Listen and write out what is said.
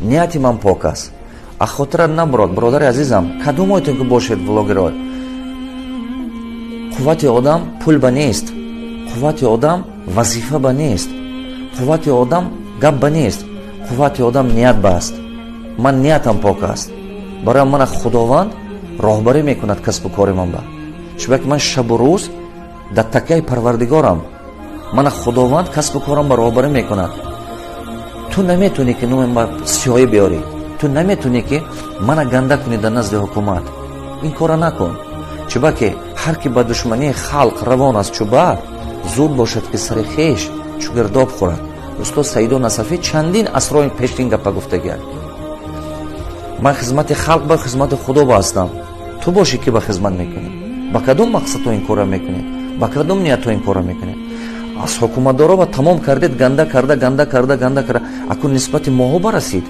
нияти ман пок аст. ахотира набурад, бародари азизам, кадомоятон ки бошед влогерҳо, қуввати одам пул ба нест, қуввати одам вазифа ба нест, қуввати одам гап ба нест, қуввати одам ният ба аст. ман ниятам пок аст, барои мана худованд роҳбарӣ мекунад касбу кори ман ба, чунки ман шабу рӯз дар такяи парвардигорам, мана худованд касбу корам ба роҳбарӣ мекунад. ту наметунӣ ки номи ма сиёҳӣ биёрӣ, ту наметунӣ ки мана ганда кунӣ дар назди ҳукумат. ин кора накун, чунки ҳар ки ба душмании халқ равон аст чӯба, зуд бошад ки сари хеш чӯ гирдоб хӯрад. устод Саидо Насафӣ чандин асрои пештин гапа гуфтагиар. ман хизмати халқ ба хизмати худо ҳастам. ту бошӣ ки ба хизмат мекунӣ. ба кадом мақсад то ин кора мекунӣ? ба кадом ният то ин кора мекунӣ? аз ҳукуматдоро ба тамом кардед, ганда карда, акун нисбати моҳо барасид.